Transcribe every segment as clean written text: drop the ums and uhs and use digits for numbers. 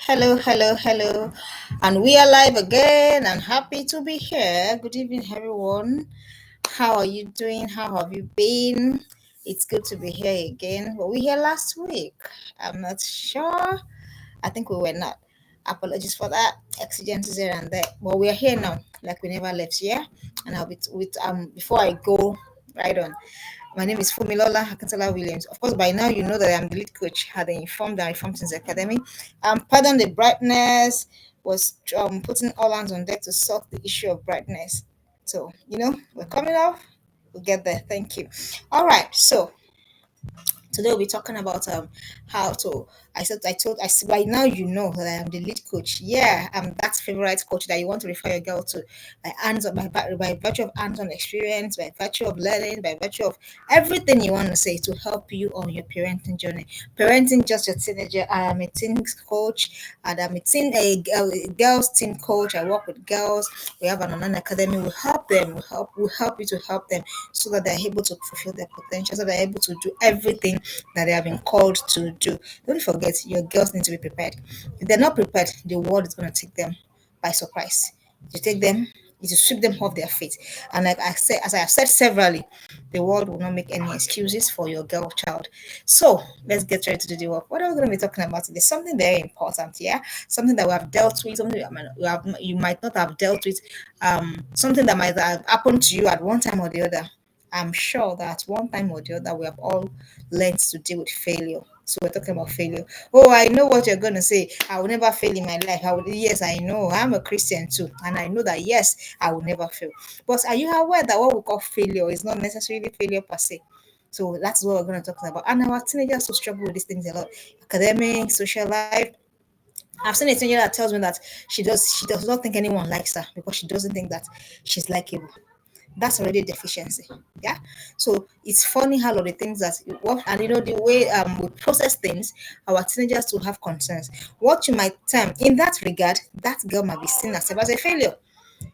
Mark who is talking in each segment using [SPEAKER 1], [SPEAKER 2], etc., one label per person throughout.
[SPEAKER 1] Hello, hello, hello. And we are live again and happy to be here. Good evening, everyone. How are you doing? How have you been? It's good to be here again. Were we here last week? I'm not sure. I think we were not. Apologies for that. Exigencies here and there. But we are here now, like we never left, yeah? And I'll be with before I go right on. My name is Funmilola Williams. Of course, by now you know that I'm the lead coach. Had informed and reformed since academy. Pardon the brightness. Was putting all hands on deck to solve the issue of brightness. So we're coming off. We'll get there. Thank you. All right. So today we'll be talking about how to. I said by now you know that I am the lead coach. Yeah, I'm that favorite coach that you want to refer your girl to by hands on by virtue of hands-on experience, by virtue of learning, by virtue of everything you want to say to help you on your parenting journey. Parenting just your teenager. I am a teen coach and I'm a girls teen coach. I work with girls. We have an online academy. We help them. We help you to help them so that they're able to fulfill their potential, so they're able to do everything that they have been called to do. Don't forget, your girls need to be prepared. If they're not prepared, the world is going to take them by surprise. You take them, you sweep them off their feet. And like I said, as I have said severally, the world will not make any excuses for your girl child. So let's get ready to do the work. What are we going to be talking about today? Something very important, yeah. Something that we have dealt with, something that you might not have dealt with, something that might have happened to you at one time or the other. I'm sure that one time or the other we have all learned to deal with failure. So we're talking about failure. Oh, I know what you're gonna say. I will never fail in my life. Yes, I know. I'm a Christian too, and I know that yes, I will never fail. But are you aware that what we call failure is not necessarily failure per se? So that's what we're gonna talk about. And our teenagers who struggle with these things a lot. Academic, social life. I've seen a teenager that tells me that she does not think anyone likes her because she doesn't think that she's likable. That's already a deficiency. Yeah. So it's funny how all of the things that you work and the way we process things, our teenagers to have concerns. What you might term in that regard, that girl might be seen as a failure.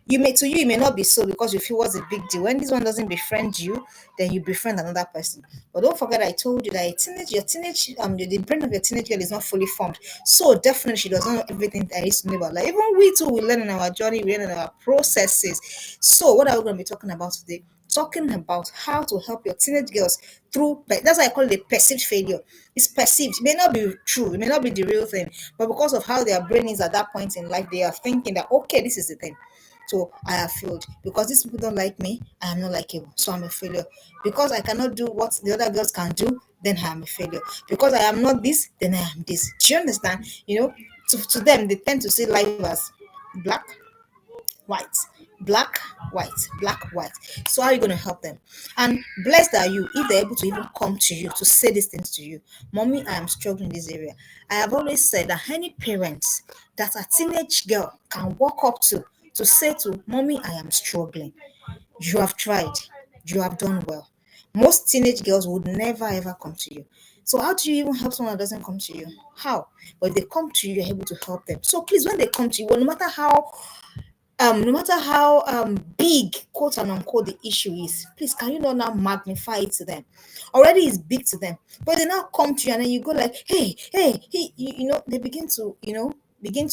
[SPEAKER 1] It may not be so because you feel what's a big deal. When this one doesn't befriend you, then you befriend another person. But don't forget I told you that your teenage the brain of your teenage girl is not fully formed. So definitely she doesn't know everything there is to know about life. Even we too we learn in our journey, we learn in our processes. So what are we going to be talking about today? Talking about how to help your teenage girls through that's why I call it a perceived failure. It's perceived. It may not be true, it may not be the real thing, but because of how their brain is at that point in life, they are thinking that okay, this is the thing. So I have failed because these people don't like me. I am not likable, so I'm a failure. Because I cannot do what the other girls can do, then I am a failure. Because I am not this, then I am this. Do you understand? To them, they tend to see life as black, white, black, white, black, white. So how are you going to help them? And blessed are you if they're able to even come to you to say these things to you. Mommy, I am struggling in this area. I have always said that any parents that a teenage girl can walk up to say to mommy, I am struggling. You have tried, you have done well. Most teenage girls would never ever come to you. So how do you even help someone that doesn't come to you? How? But if they come to you, you're able to help them. So please, when they come to you, well, no matter how big quote and unquote the issue is, please can you not now magnify it to them? Already it's big to them, but they now come to you and then you go like, hey, they begin to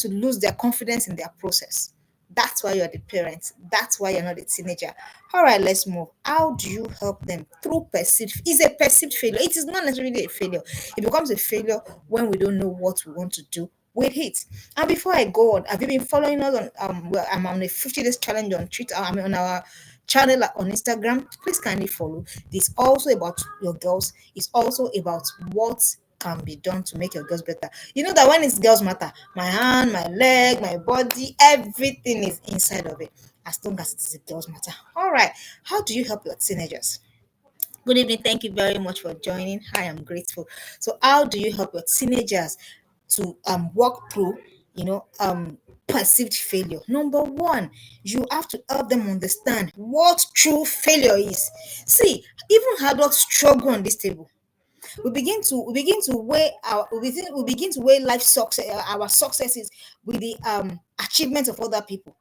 [SPEAKER 1] lose their confidence in their process. That's why you're the parent. That's why you're not a teenager. All right, let's move. How do you help them through perceived? Is a perceived failure. It is not necessarily a failure. It becomes a failure when we don't know what we want to do with it. And before I go on, have you been following us on well, I'm on a 50 days challenge on Twitter, I mean on our channel on Instagram? Please kindly follow. This also about your girls. It's also about what can be done to make your girls better. You know that when it's girls matter, my hand, my leg, my body, everything is inside of it. As long as it is a girls matter. All right. How do you help your teenagers? Good evening. Thank you very much for joining. I am grateful. So, how do you help your teenagers to walk through, perceived failure? Number one, you have to help them understand what true failure is. See, even adults struggle on this table. We begin to weigh life success, our successes with the achievements of other people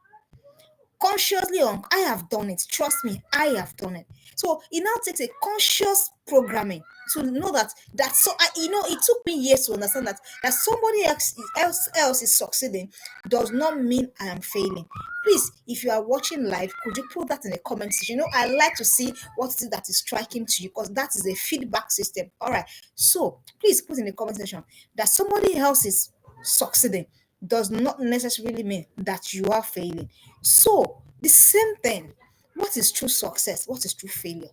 [SPEAKER 1] consciously on. I have done it, trust me, I have done it. So it now takes a conscious programming to know that so I, it took me years to understand that somebody else is succeeding does not mean I am failing. Please, if you are watching live, could you put that in the comment section? I like to see what it is that is striking to you, because that is a feedback system. All right, so please put in the comment section that somebody else is succeeding does not necessarily mean that you are failing. So the same thing, what is true success, what is true failure?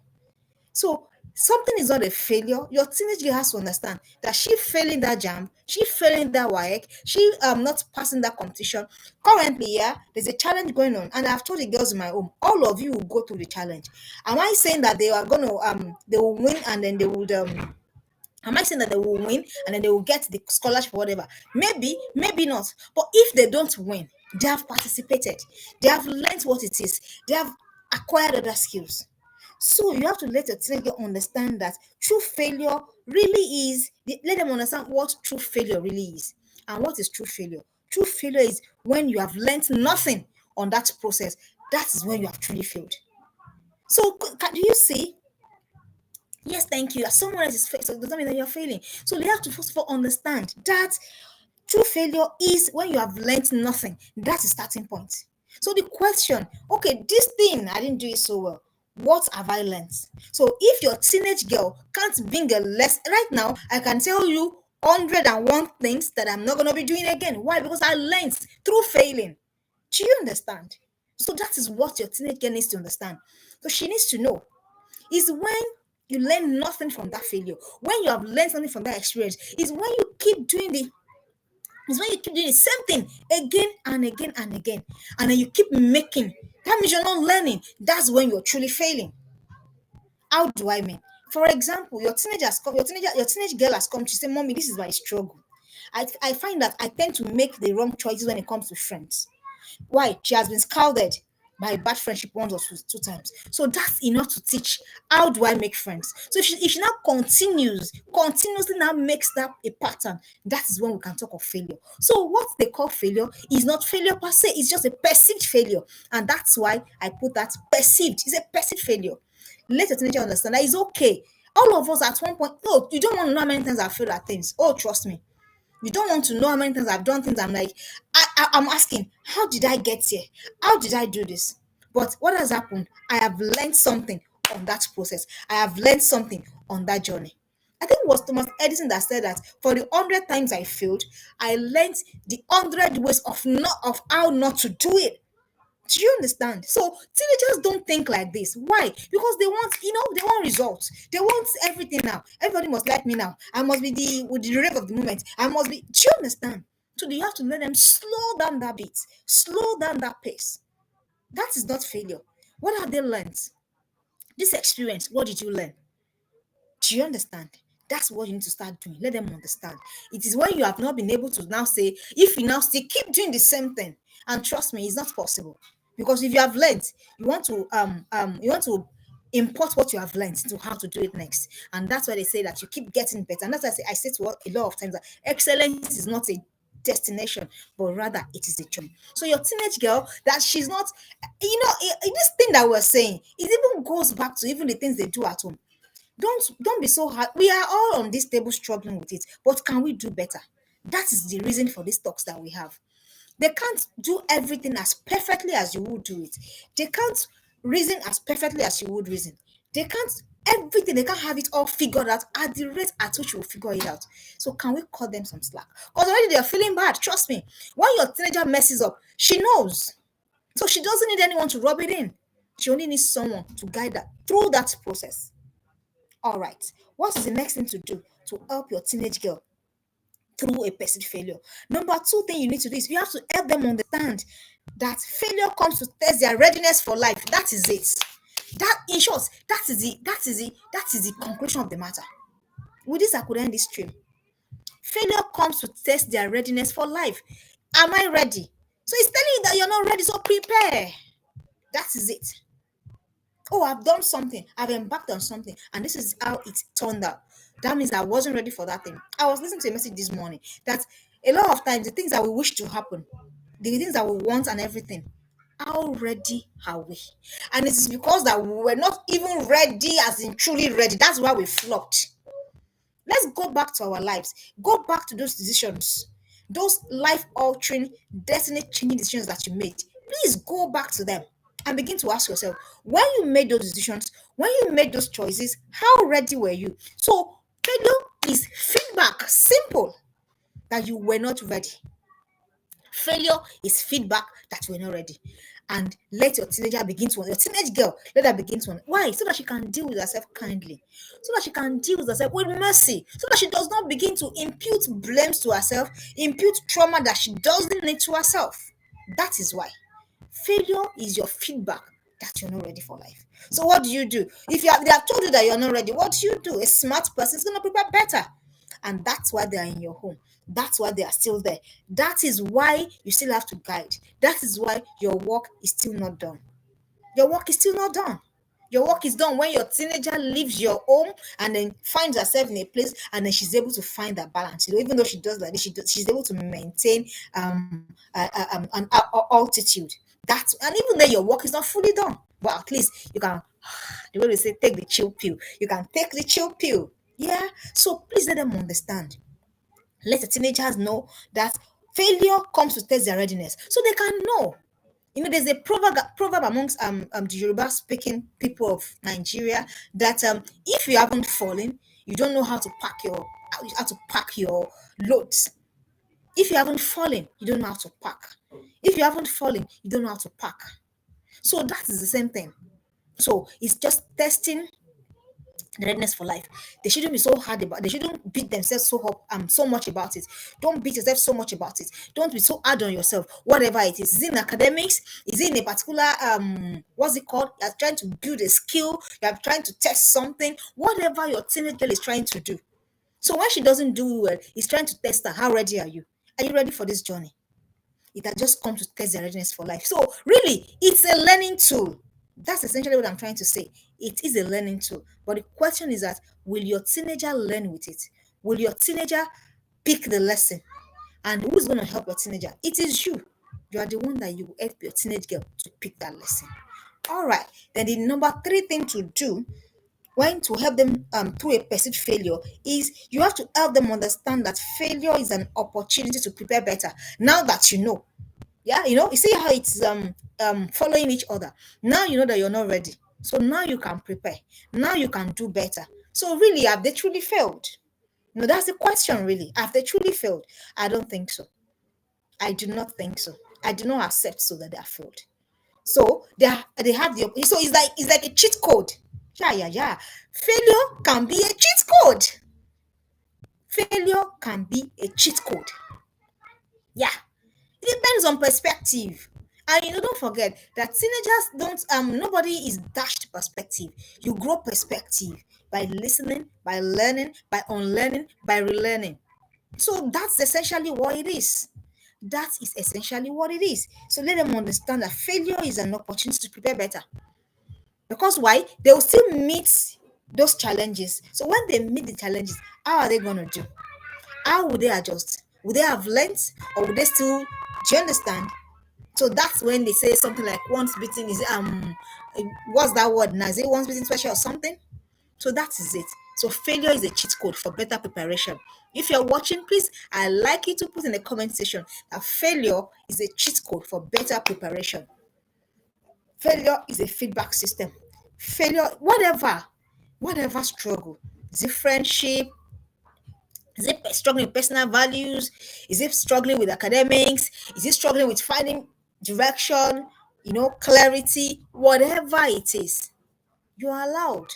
[SPEAKER 1] So something is not a failure. Your teenage girl has to understand that she failing that jam, she failing that WAEC, she not passing that competition. Currently, yeah, there's a challenge going on, and I've told the girls in my home, all of you will go through the challenge. Am I saying that they are gonna they will win and then they would am I saying that they will win and then they will get the scholarship or whatever? Maybe, maybe not. But if they don't win, they have participated, they have learned what it is, they have acquired other skills. So you have to let your teenager understand that true failure really is, let them understand what true failure really is. And what is true failure? True failure is when you have learned nothing on that process. That is when you have truly failed. So do you see? Yes, thank you. As someone else is so it doesn't mean that you're failing. So they have to first of all understand that true failure is when you have learned nothing. That's the starting point. So the question, okay, this thing I didn't do it so well. What have I learned? So if your teenage girl can't bring a lesson right now, I can tell you 101 things that I'm not gonna be doing again. Why? Because I learned through failing. Do you understand? So that is what your teenage girl needs to understand. So she needs to know is when you learn nothing from that failure. When you have learned something from that experience, is when you keep doing the same thing again and again and again, and then you keep making. That means you're not learning. That's when you're truly failing. How do I mean? For example, your teenage girl has come to say, "Mommy, this is my struggle." I find that I tend to make the wrong choices when it comes to friends. Why? She has been scalded by bad friendship once or two times. So that's enough to teach how do I make friends. So if she now continuously now makes that a pattern, that is when we can talk of failure. So what they call failure is not failure per se, it's just a perceived failure. And that's why I put that perceived. It's a perceived failure. Let your teenager understand that it's okay. All of us at one point, oh, you don't want to know how many times I failed at things. Oh, trust me. You don't want to know how many times I've done things. I'm like, I'm asking, how did I get here? How did I do this? But what has happened? I have learned something on that process. I have learned something on that journey. I think it was Thomas Edison that said that for the 100 times I failed, I learned the 100 ways of how not to do it. Do you understand? So teenagers don't think like this. Why? Because they want results. They want everything now. Everybody must like me now. I must be the with the rave of the moment. I must be. Do you understand? So you have to let them slow down that beat, slow down that pace. That is not failure. What have they learned? This experience. What did you learn? Do you understand? That's what you need to start doing. Let them understand. It is when you have not been able to now say, if you now still keep doing the same thing, and trust me, it's not possible. Because if you have learned, you want to import what you have learned to how to do it next. And that's why they say that you keep getting better. And that's why I say to a lot of times that excellence is not a destination, but rather it is a journey. So your teenage girl, that she's not, this thing that we're saying, it even goes back to even the things they do at home. Don't be so hard. We are all on this table struggling with it, but can we do better? That is the reason for these talks that we have. They can't do everything as perfectly as you would do it. They can't reason as perfectly as you would reason. They can't everything. They can't have it all figured out at the rate at which you will figure it out. So can we cut them some slack? Because already they are feeling bad. Trust me. When your teenager messes up, she knows. So she doesn't need anyone to rub it in. She only needs someone to guide her through that process. All right. What is the next thing to do to help your teenage girl through a perceived failure? Number two thing you need to do is you have to help them understand that failure comes to test their readiness for life. That is it. That in short, that is the conclusion of the matter. With this, I could end this stream. Failure comes to test their readiness for life. Am I ready? So it's telling you that you're not ready, so prepare. That is it. Oh, I've done something, I've embarked on something, and this is how it turned out. That means I wasn't ready for that thing. I was listening to a message this morning that a lot of times the things that we wish to happen, the things that we want and everything, how ready are we? And it is because that we were not even ready, as in truly ready. That's why we flopped. Let's go back to our lives. Go back to those decisions, those life altering, destiny changing decisions that you made. Please go back to them and begin to ask yourself, when you made those decisions, when you made those choices, how ready were you? So, failure is feedback. Simple. That you were not ready. Failure is feedback that you were not ready. And let your teenager begin to, your teenage girl, let her begin to. Why? So that she can deal with herself kindly. So that she can deal with herself with mercy. So that she does not begin to impute blames to herself, impute trauma that she doesn't need to herself. That is why. Failure is your feedback that you're not ready for life. So what do? If they have told you that you're not ready, what do? A smart person is going to prepare better. And that's why they are in your home. That's why they are still there. That is why you still have to guide. That is why your work is still not done. Your work is still not done. Your work is done when your teenager leaves your home and then finds herself in a place, and then she's able to find that balance. Even though she does like this, she's able to maintain an altitude. That's, and even though your work is not fully done, but at least you can, the way they say, take the chill pill. You can take the chill pill. Yeah. So please let them understand. Let the teenagers know that failure comes to test their readiness, so they can know. There's a proverb amongst the Yoruba speaking people of Nigeria that if you haven't fallen, you don't know how to pack your loads. If you haven't fallen, you don't know how to pack. If you haven't fallen, you don't know how to pack. So that is the same thing. So it's just testing the readiness for life. They shouldn't be so hard about. They shouldn't beat themselves so much about it. Don't beat yourself so much about it. Don't be so hard on yourself. Whatever it is it in academics? Is it in a particular what's it called? You're trying to build a skill. You're trying to test something. Whatever your teenage girl is trying to do. So when she doesn't do well, he's trying to test her. How ready are you? Are you ready for this journey? It has just come to test their readiness for life. So really, it's a learning tool. That's essentially what I'm trying to say. It is a learning tool. But the question is that, will your teenager learn with it? Will your teenager pick the lesson? And who's going to help your teenager? It is you. You are the one that you will help your teenage girl to pick that lesson. All right. Then the number 3 thing to do when to help them through a perceived failure is you have to help them understand that failure is an opportunity to prepare better. Now that you know, yeah, you see how it's following each other. Now you know that you're not ready, so now you can prepare. Now you can do better. So really, have they truly failed? No, that's the question. Really, have they truly failed? I don't think so. I do not think so. I do not accept so that they are failed. So they have so it's like a cheat code. Yeah, yeah, yeah. Failure can be a cheat code. Failure can be a cheat code. Yeah. It depends on perspective. And don't forget that teenagers nobody is dashed perspective. You grow perspective by listening, by learning, by unlearning, by relearning. So that's essentially what it is. That is essentially what it is. So let them understand that failure is an opportunity to prepare better. Because why? They will still meet those challenges. So when they meet the challenges, how are they going to do? How will they adjust? Will they have learned, or will they still? Do you understand? So that's when they say something like once beaten is what's that word now? Is it once beaten special or something? So that is it. So failure is a cheat code for better preparation. If you're watching, please, I like you to put in the comment section that failure is a cheat code for better preparation. Failure is a feedback system. Failure, whatever struggle, is it friendship? Is it struggling with personal values? Is it struggling with academics? Is it struggling with finding direction, clarity? Whatever it is, you're allowed.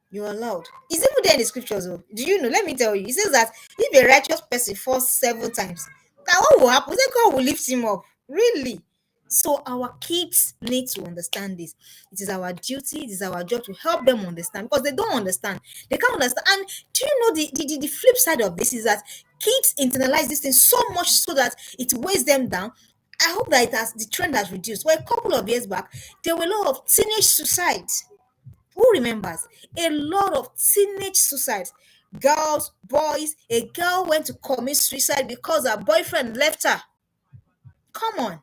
[SPEAKER 1] You're allowed. It's even there in the scriptures. Oh. Do you know? Let me tell you. It says that if a righteous person falls 7 times, that what will happen? Say God will lift him up. Really? So our kids need to understand this. It is our duty, it is our job to help them understand, because they don't understand. They can't understand. And do you know the flip side of this is that kids internalize this thing so much so that it weighs them down. I hope that the trend has reduced. Well, a couple of years back, there were a lot of teenage suicides. Who remembers? A lot of teenage suicides. Girls, boys, a girl went to commit suicide because her boyfriend left her. Come on.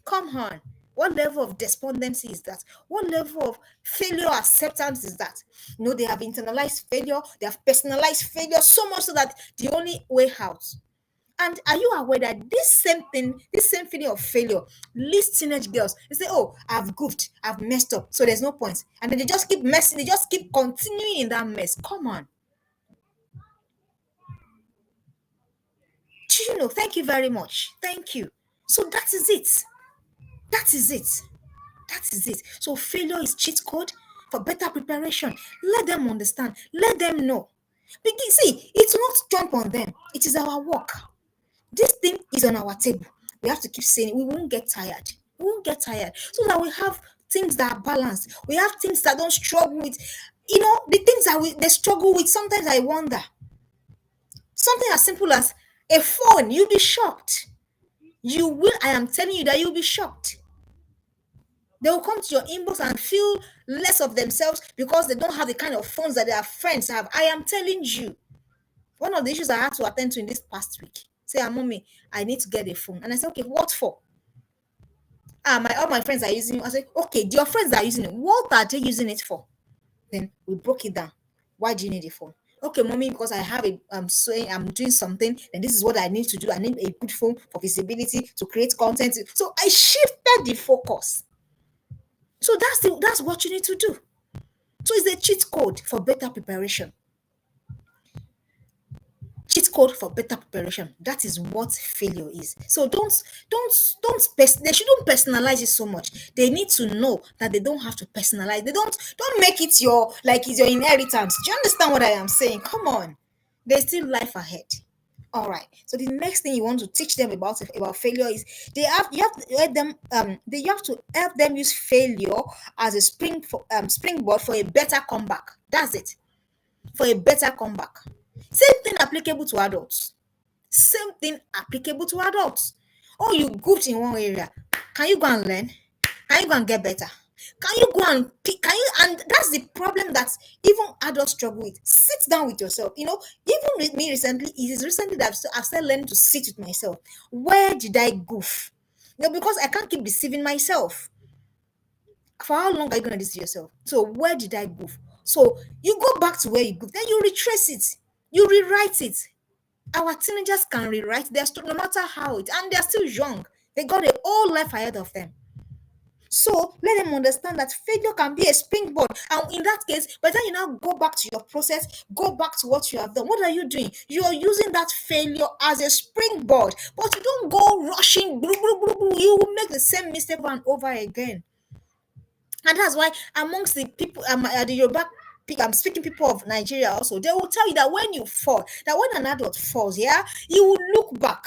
[SPEAKER 1] Come on. What level of despondency is that? What level of failure acceptance is that? They have internalized failure, they have personalized failure so much so that the only way out. And are you aware that this same thing, this same feeling of failure, leads teenage girls? They say, "Oh, I've goofed, I've messed up, so there's no point," and then they just keep messing, they just keep continuing in that mess. Come on, Thank you very much. Thank you. So that is it. That is it. That is it. So failure is cheat code for better preparation. Let them understand. Let them know. Because see, it's not jump on them. It is our work. This thing is on our table. We have to keep saying it. We won't get tired. We won't get tired. So that we have things that are balanced. We have things that don't struggle with, the things that they struggle with. Sometimes I wonder. Something as simple as a phone, you'll be shocked. You will, I am telling you that you'll be shocked. They will come to your inbox and feel less of themselves because they don't have the kind of phones that their friends have. I am telling you. One of the issues I had to attend to in this past week. Say, mommy, I need to get a phone. And I said, okay, what for? All my friends are using it. I said, okay, your friends are using it. What are they using it for? Then we broke it down. Why do you need a phone? Okay, mommy, because I have I'm doing something, and this is what I need to do. I need a good phone for visibility to create content. So I shifted the focus. So that's what you need to do. So it's a cheat code for better preparation. Cheat code for better preparation. That is what failure is. So they shouldn't personalize it so much. They need to know that they don't have to personalize. They don't make it it's your inheritance. Do you understand what I am saying? Come on. There's still life ahead. All right. So the next thing you want to teach them about failure is you have to let them you have to help them use failure as a springboard for a better comeback. That's it. For a better comeback. Same thing applicable to adults. Same thing applicable to adults. Oh, you goofed in one area. Can you go and learn? Can you go and get better? Can you go and and that's the problem that even adults struggle with. Sit down with yourself. Even with me recently, it is recently that I've started learning to sit with myself. Where did I goof? Because I can't keep deceiving myself. For how long are you gonna deceive yourself? So where did I goof? So you go back to where you goofed, then you retrace it, you rewrite it. Our teenagers can rewrite their story no matter how and they're still young. They got a whole life ahead of them. So let them understand that failure can be a springboard. And in that case, by the time you now go back to your process, go back to what you have done, what are you doing? You're using that failure as a springboard, but you don't go rushing. You will make the same mistake over and over again. And that's why amongst the people, the Yoruba, I'm speaking people of Nigeria also, they will tell you that when you fall, that when an adult falls, yeah, you will look back.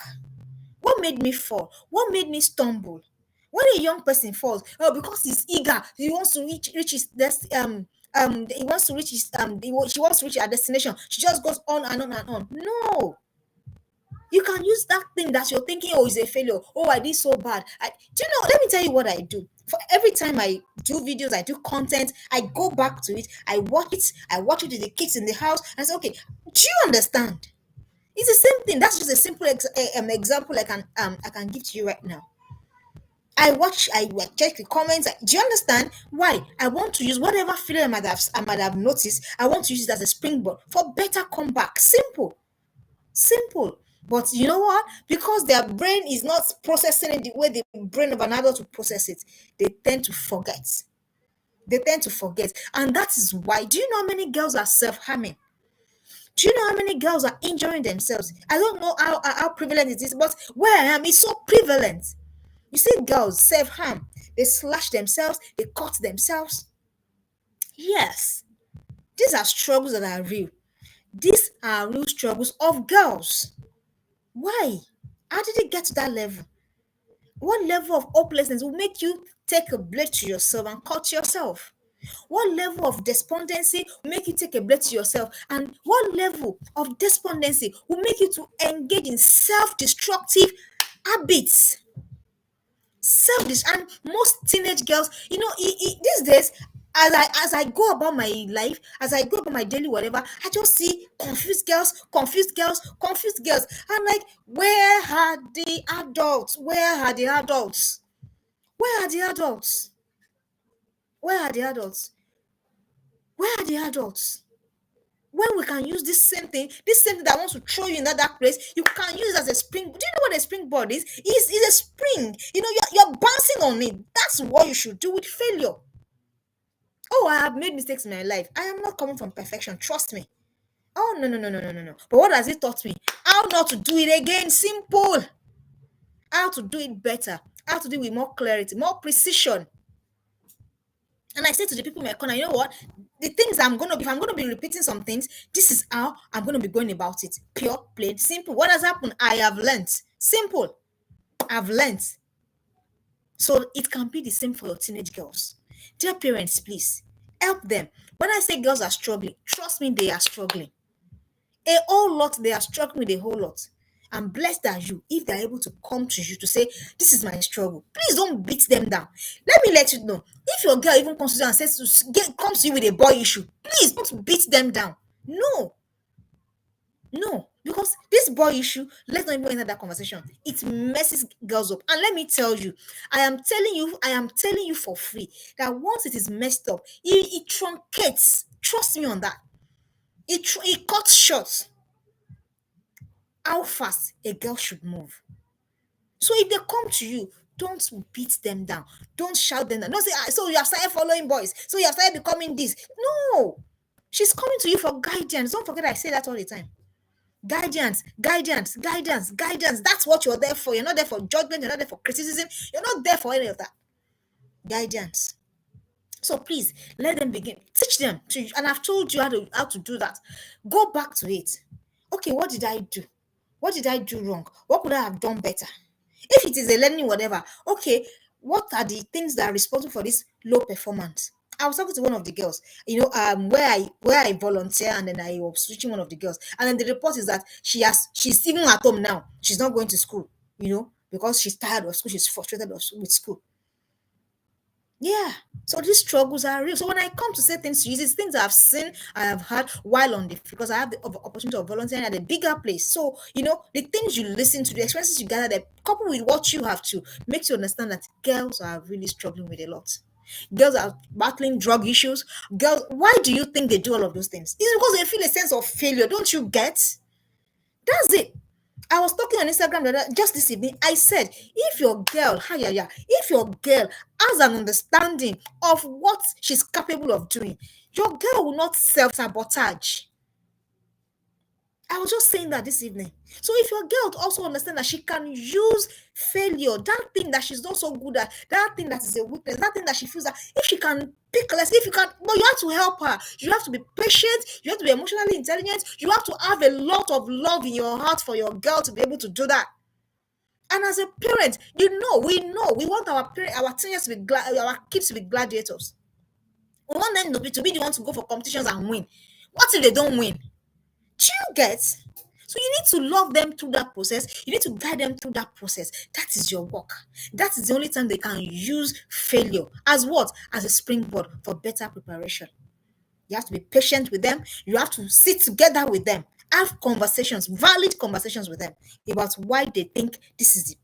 [SPEAKER 1] What made me fall? What made me stumble? When a young person falls, because he's eager, he wants to reach his he wants to reach his she wants to reach her destination. She just goes on and on and on. No, you can use that thing that you're thinking, oh, is a failure. Oh, I did so bad. Do you know? Let me tell you what I do. For every time I do videos, I do content, I go back to it. I watch it. I watch it with the kids in the house, and say, okay, do you understand? It's the same thing. That's just a simple example I can give to you right now. I check the comments. Do you understand why I want to use whatever failure I might have noticed? I want to use it as a springboard for better comeback. Simple. Simple. But you know what? Because their brain is not processing it the way the brain of an adult will process it, they tend to forget. They tend to forget. And that is why. Do you know how many girls are self harming? Do you know how many girls are injuring themselves? I don't know how prevalent it is, but where I am, it's so prevalent. You see girls self harm. They slash themselves, they cut themselves. Yes, these are struggles that are real. These are real struggles of girls. Why? How did it get to that level? What level of hopelessness will make you take a blade to yourself and cut yourself? What level of despondency will make you take a blade to yourself? And what level of despondency will make you to engage in self-destructive habits? And most teenage girls, these days, as I go about my life, as I go about my daily whatever, I just see confused girls, confused girls, confused girls. I'm like, where are the adults? Where are the adults? Where are the adults? Where are the adults? Where are the adults? When we can use this same thing that wants to throw you in that dark place, you can use it as a spring. Do you know what a springboard is? It's a spring. You know, you're bouncing on it. That's what you should do with failure. Oh, I have made mistakes in my life. I am not coming from perfection. Trust me. Oh, no, no, no, no, no, no, no. But what has it taught me? How not to do it again. Simple. How to do it better. How to do it with more clarity, more precision. And I say to the people in my corner, you know what? The things I'm going to be, if I'm going to be repeating some things, this is how I'm going to be going about it. Pure, plain, simple. What has happened? I have learned. Simple. I've learned. So it can be the same for your teenage girls. Dear parents, please help them. When I say girls are struggling, trust me, they are struggling. A whole lot, they are struggling with a whole lot. And blessed are you if they're able to come to you to say, this is my struggle. Please don't beat them down. Let me let you know. If your girl even comes to you and comes to you with a boy issue, please don't beat them down. No, no. Because this boy issue, let's not even enter that conversation. It messes girls up. And let me tell you, I am telling you for free that once it is messed up, it truncates. Trust me on that. It cuts short how fast a girl should move. So if they come to you, don't beat them down. Don't shout them down. Don't say, so you have started following boys. So you have started becoming this. No. She's coming to you for guidance. Don't forget I say that all the time. Guidance, guidance, guidance, guidance. That's what you're there for. You're not there for judgment. You're not there for criticism. You're not there for any of that. Guidance. So please let them begin. Teach them to, and I've told you how to do that. Go back to it. Okay, what did I do? What did I do wrong? What could I have done better? If it is a learning whatever, okay, what are the things that are responsible for this low performance? I was talking to one of the girls, where I volunteer, and then I was switching one of the girls, and then the report is that she's even at home now. She's not going to school, because she's tired of school. She's frustrated with school. Yeah. So these struggles are real. So when I come to say things to you, it's things I've seen, I have had while on the because I have the opportunity of volunteering at a bigger place. So the things you listen to, the experiences you gather, there, coupled with what you have to, makes you understand that girls are really struggling with a lot. Girls are battling drug issues. Girls, why do you think they do all of those things? It's because they feel a sense of failure. Don't you get? That's it. I was talking on Instagram just this evening. I said, if your girl, if your girl has an understanding of what she's capable of doing, your girl will not self sabotage. I was just saying that this evening. So if your girl also understand that she can use failure, that thing that she's not so good at, that thing that is a weakness, that thing that she feels that if she can pick less, if you can, but you have to help her. You have to be patient. You have to be emotionally intelligent. You have to have a lot of love in your heart for your girl to be able to do that. And as a parent, we want our teenagers to be our kids to be gladiators. We want them to be the ones to go for competitions and win. What if they don't win? Do you get? So you need to love them through that process. You need to guide them through that process. That is your work. That is the only time they can use failure as what? As a springboard for better preparation. You have to be patient with them. You have to sit together with them. Have conversations, valid conversations with them about why they think this is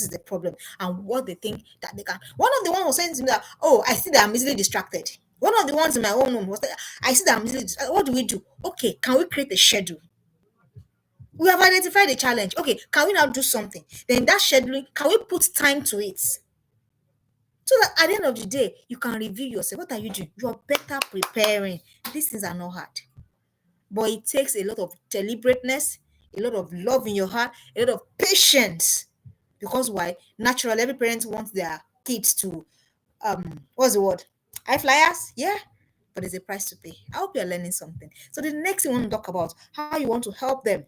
[SPEAKER 1] the problem, and what they think that they can. One of the ones was saying to me that, oh, I see that I'm easily distracted. One of the ones in my own room was that I see that I'm easily distracted. What do we do? Okay, can we create a schedule? We have identified the challenge. Okay, can we now do something? Then that scheduling, can we put time to it? So that at the end of the day, you can review yourself. What are you doing? You're better preparing. These things are not hard. But it takes a lot of deliberateness, a lot of love in your heart, a lot of patience. Because why? Naturally, every parent wants their kids to what's the word? High flyers? Yeah. But there's a price to pay. I hope you're learning something. So the next thing we want to talk about how you want to help them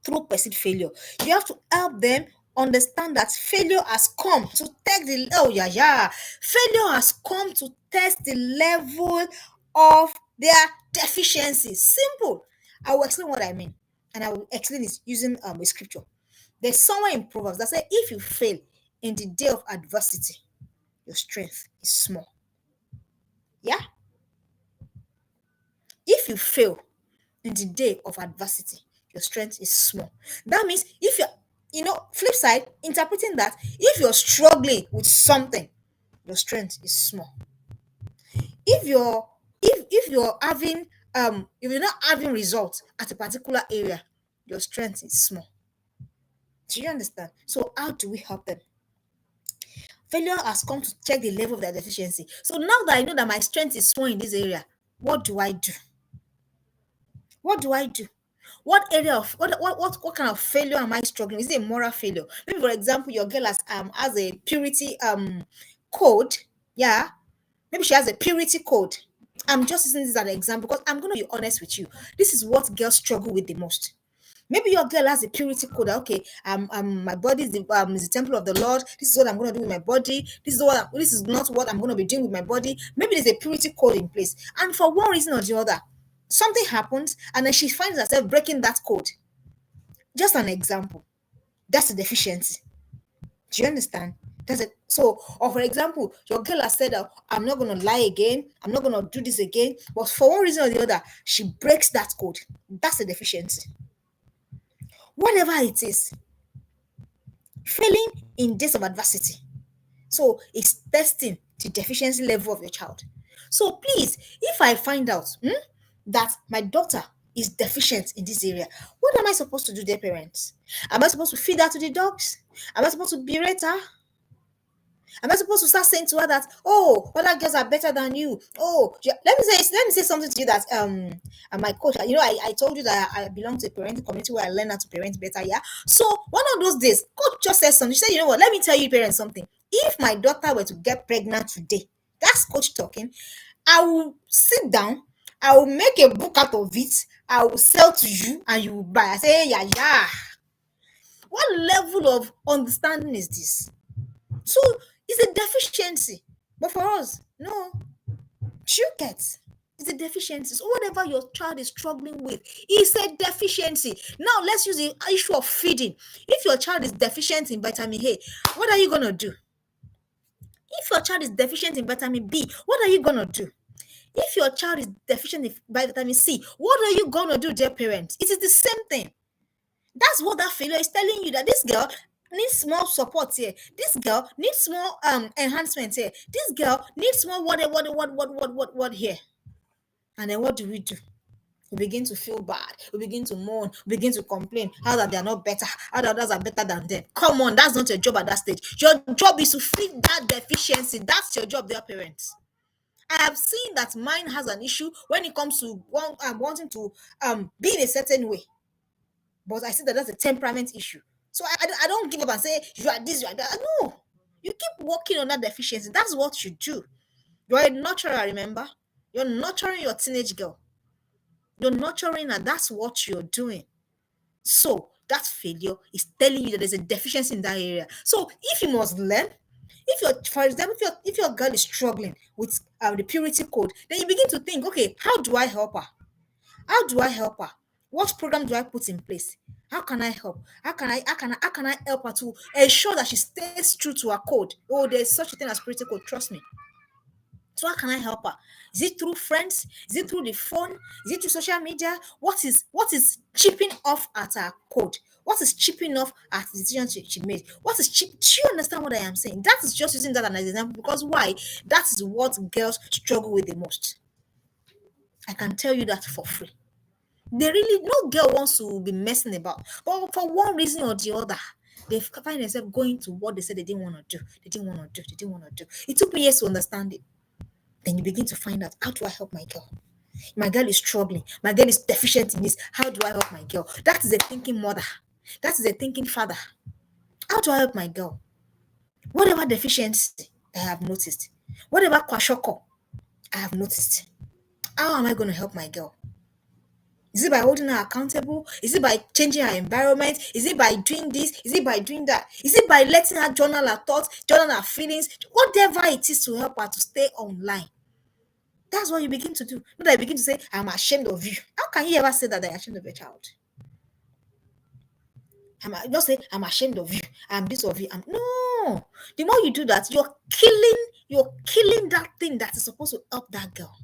[SPEAKER 1] through perceived failure. You have to help them understand that failure has come to test failure has come to test the level of their deficiencies. Simple. I will explain what I mean, and I will explain this using a scripture. There's somewhere in Proverbs that says, if you fail in the day of adversity, your strength is small. Yeah. If you fail in the day of adversity, your strength is small. That means if you're Flip side, interpreting that if you're struggling with something, your strength is small. If you're if you're having if you're not having results at a particular area, your strength is small. Do you understand? So how do we help them? Failure has come to check the level of their deficiency. So now that I know that my strength is small in this area, what do I do? What do I do? What area of what kind of failure am I struggling? Is it a moral failure? Maybe for example, your girl has a purity code. Yeah, maybe she has a purity code. I'm just using this as an example because I'm gonna be honest with you. This is what girls struggle with the most. Maybe your girl has a purity code. Okay, my body is the temple of the Lord. This is what I'm gonna do with my body. This is not what I'm gonna be doing with my body. Maybe there's a purity code in place, and for one reason or the other, something happens, and then she finds herself breaking that code. Just an example. That's a deficiency. Do you understand? That's it. So, or for example, your girl has said, I'm not going to lie again. I'm not going to do this again. But for one reason or the other, she breaks that code. That's a deficiency. Whatever it is, failing in days of adversity. So, it's testing the deficiency level of your child. So, please, if I find out that my daughter is deficient in this area, what am I supposed to do, dear parents? Am I supposed to feed her to the dogs? Am I supposed to berate her? Am I supposed to start saying to her that, oh, other girls are better than you? Oh, let me say something to you that my coach, I told you that I belong to a parenting community where I learn how to parent better. Yeah. So one of those days, coach just said something. She said, you know what? Let me tell you, parents, something. If my daughter were to get pregnant today, that's coach talking. I will sit down. I will make a book out of it. I will sell to you, and you will buy. I say, hey, yeah, yeah. What level of understanding is this? So it's a deficiency. But for us, no. Do you get? It's a deficiency. So whatever your child is struggling with, it's a deficiency. Now let's use the issue of feeding. If your child is deficient in vitamin A, what are you gonna do? If your child is deficient in vitamin B, what are you gonna do? If your child is deficient in vitamin C, what are you gonna do, dear parents? It is the same thing. That's what that failure is telling you, that this girl needs small support here. This girl needs small enhancement here. This girl needs small what here. And then what do? We begin to feel bad. We begin to mourn. We begin to complain how that they are not better, how the others are better than them. Come on, that's not your job at that stage. Your job is to feed that deficiency. That's your job, dear parents. I have seen that mine has an issue when it comes to wanting to be in a certain way. But I see that that's a temperament issue. So I don't give up and say, you are this, you are that. No. You keep working on that deficiency. That's what you do. You're a nurturer, remember? You're nurturing your teenage girl. You're nurturing her. That's what you're doing. So that failure is telling you that there's a deficiency in that area. So if you must learn, if you're, for example, if your girl is struggling with the purity code, then you begin to think, okay, how do I help her? How do I help her? What program do I put in place? How can I help? How can I help her to ensure that she stays true to her code? Oh, there's such a thing as purity code, trust me. So how can I help her? Is it through friends? Is it through the phone? Is it through social media? What is chipping off at her code? What is chipping off at the decision she made? What is chip? Do you understand what I am saying? That is just using that as an example because why? That is what girls struggle with the most. I can tell you that for free. They really, no girl wants to be messing about, but for one reason or the other, they find themselves going to what they said they didn't want to do. They didn't want to do. They didn't want to do. It took me years to understand it. Then you begin to find out, how do I help my girl? My girl is struggling. My girl is deficient in this. How do I help my girl? That is a thinking mother. That is a thinking father. How do I help my girl? Whatever deficiency I have noticed, whatever kwashoko I have noticed, how am I going to help my girl? Is it by holding her accountable? Is it by changing her environment? Is it by doing this? Is it by doing that? Is it by letting her journal her thoughts, journal her feelings? Whatever it is to help her to stay online. That's what you begin to do. Not that you begin to say, I'm ashamed of you. How can you ever say that they're ashamed of your child? Just say, I'm ashamed of you. I'm this of you. No. The more you do that, you're killing that thing that is supposed to help that girl.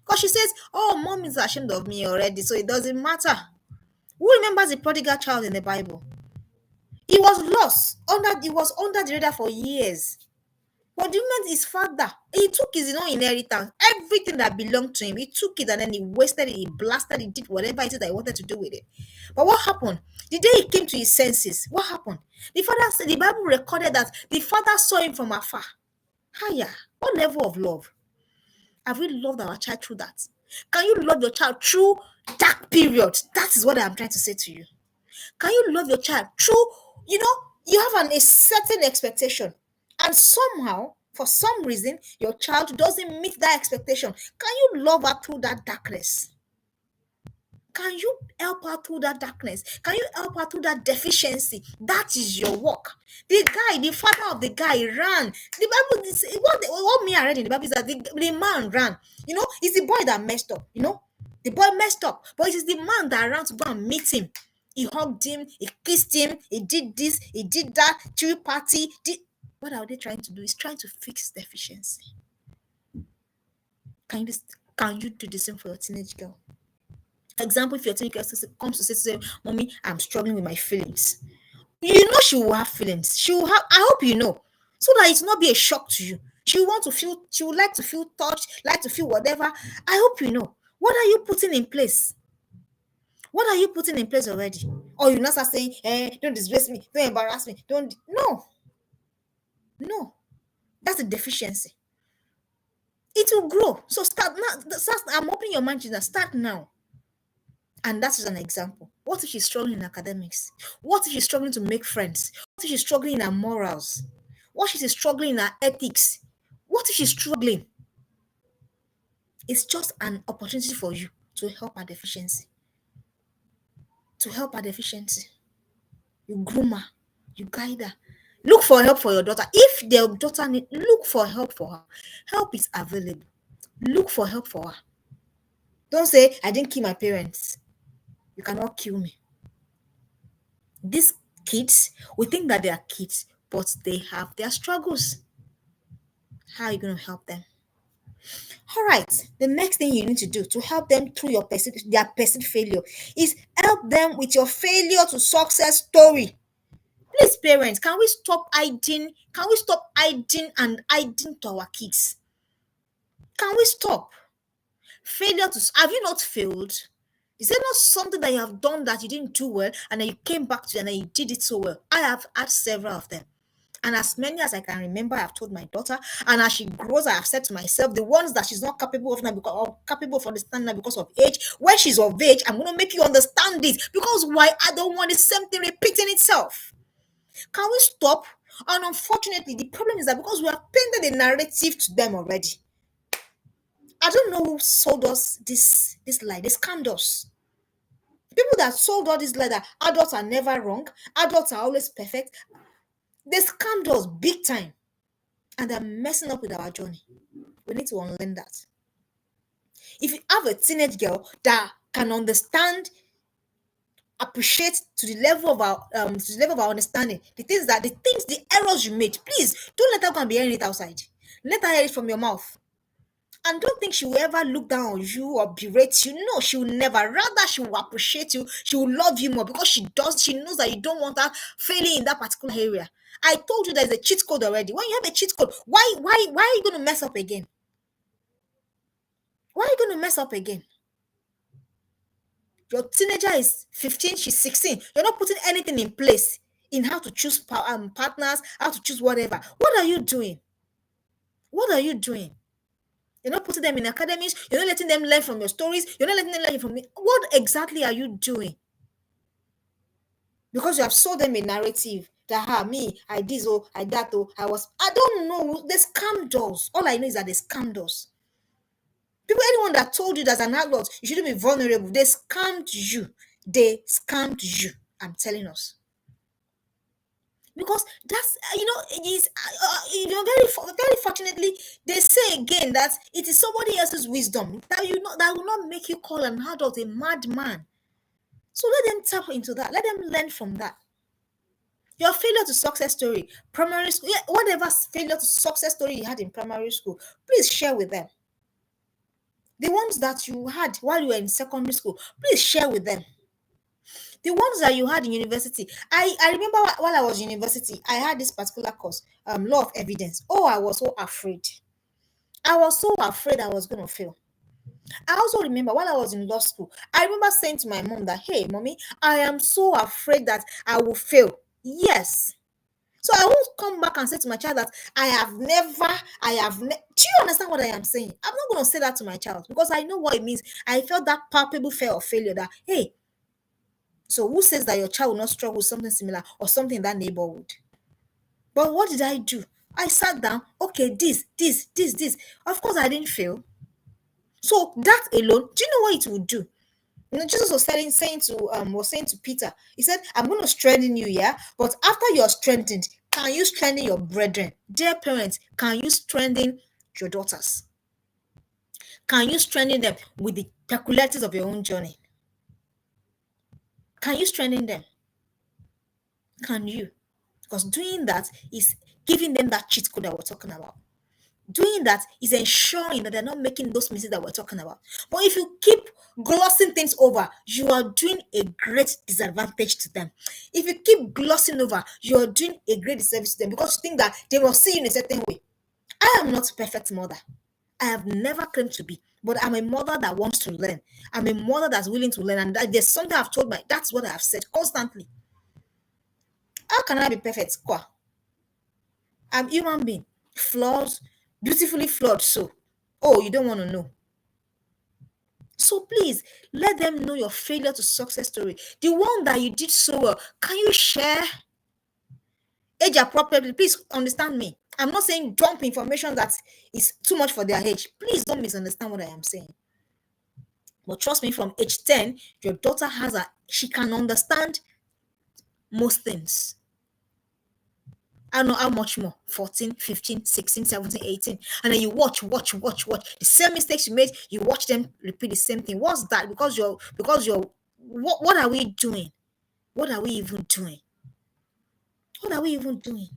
[SPEAKER 1] Because she says, oh, mom is ashamed of me already, so it doesn't matter. Who remembers the prodigal child in the Bible? He was lost he was under the radar for years. But the moment his father, he took his own inheritance, everything that belonged to him, he took it and then he wasted it, he blasted it, he did whatever it is that he wanted to do with it. But what happened? The day he came to his senses, what happened? The father said, the Bible recorded that the father saw him from afar. Higher. What level of love? Have we loved our child through that? Can you love your child through dark periods? That is what I'm trying to say to you. Can you love your child through, you have a certain expectation, and somehow, for some reason, your child doesn't meet that expectation. Can you love her through that darkness? Can you help her through that darkness? Can you help her through that deficiency? That is your work. The father of the guy ran. The Bible, what me I read in the Bible is that the man ran. It's the boy that messed up. The boy messed up, but it is the man that ran to go and meet him. He hugged him, he kissed him, he did this, he did that, tree party. What are they trying to do? Is trying to fix deficiency. Can you do the same for your teenage girl? For example, if your teenage girl comes to say, Mommy, I'm struggling with my feelings. She will have feelings. She will have, I hope you know, so that it will not be a shock to you. She would like to feel touched, like to feel whatever. I hope you know. What are you putting in place? What are you putting in place already? Or you not start saying, don't disgrace me, don't embarrass me, don't. No. That's a deficiency. It will grow. So start now. I'm opening your mind to that. Start now. And that is an example. What if she's struggling in academics? What if she's struggling to make friends? What if she's struggling in her morals? What if she's struggling in her ethics? What if she's struggling? It's just an opportunity for you to help her deficiency. You groom her. You guide her. Look for help for your daughter. If their daughter look for help for her. Help is available. Look for help for her. Don't say, I didn't kill my parents. You cannot kill me. These kids, we think that they are kids, but they have their struggles. How are you going to help them? All right. The next thing you need to do to help them through their perceived failure is help them with your failure to success story. Please, parents, can we stop hiding? Can we stop hiding to our kids? Can we stop? Have you not failed? Is there not something that you have done that you didn't do well and then you came back to and then you did it so well? I have had several of them. And as many as I can remember, I've told my daughter, and as she grows, I have said to myself, the ones that she's not capable of now or capable of understanding now because of age, when she's of age, I'm going to make you understand this. Because why? I don't want the same thing repeating itself. Can we stop? And unfortunately, the problem is that because we have painted a narrative to them already. I don't know who sold us this lie. They scammed us. People that sold all this lie that adults are never wrong, adults are always perfect, they scammed us big time. And they're messing up with our journey. We need to unlearn that. If you have a teenage girl that can understand, appreciate to the level of our understanding, the errors you made, please don't let her go and be hearing it outside. Let her hear it from your mouth. And don't think she will ever look down on you or berate you. No, she will never. Rather, she will appreciate you. She will love you more because she knows that you don't want her failing in that particular area. I told you there's a cheat code already. When you have a cheat code, why are you going to mess up again? Why are you going to mess up again? Your teenager is 15, she's 16. You're not putting anything in place in how to choose partners, how to choose whatever. What are you doing? You're not putting them in academies. You're not letting them learn from your stories. You're not letting them learn from me. What exactly are you doing? Because you have sold them a narrative that, me, I did, I that, I don't know. They scammed us. All I know is that they scammed us. Anyone that told you that as an adult, you shouldn't be vulnerable, they scammed you. I'm telling us. Because that's, it is, very fortunately, they say again that it is somebody else's wisdom that will not make you call an adult a madman. So let them tap into that. Let them learn from that. Your failure to success story, primary school, whatever failure to success story you had in primary school, please share with them. The ones that you had while you were in secondary school, please share with them. The ones that you had in university. I remember while I was in university, I had this particular course, law of evidence. Oh, I was so afraid. I was so afraid I was going to fail. I also remember while I was in law school, I remember saying to my mom that, hey, mommy, I am so afraid that I will fail. Yes. So I won't come back and say to my child that do you understand what I am saying? I'm not going to say that to my child because I know what it means. I felt that palpable fear of failure that, hey, so who says that your child will not struggle with something similar or something in that neighborhood? But what did I do? I sat down, okay, this. Of course, I didn't fail. So that alone, do you know what it would do? Jesus was saying to Peter, he said, I'm going to strengthen you, yeah. But after you're strengthened, can you strengthen your brethren? Dear parents, can you strengthen your daughters? Can you strengthen them with the peculiarities of your own journey? Can you strengthen them? Can you? Because doing that is giving them that cheat code that we're talking about. Doing that is ensuring that they're not making those mistakes that we're talking about. But if you keep glossing things over, you are doing a great disadvantage to them. If you keep glossing over, you are doing a great disservice to them because you think that they will see you in a certain way. I am not a perfect mother. I have never claimed to be, but I'm a mother that wants to learn. I'm a mother that's willing to learn, and there's something I've told my. That's what I have said constantly. How can I be perfect? Kwa? I'm human being, flawed, beautifully flawed. So, oh, you don't want to know. So please let them know your failure to success story. The one that you did so well. Can you share age appropriately? Please understand me. I'm not saying dump information that is too much for their age. Please don't misunderstand what I am saying. But trust me, from age 10, your daughter she can understand most things. I don't know how much more 14, 15, 16, 17, 18. And then you watch. The same mistakes you made, you watch them repeat the same thing. What's that? Because you're what are we doing? What are we even doing? What are we even doing?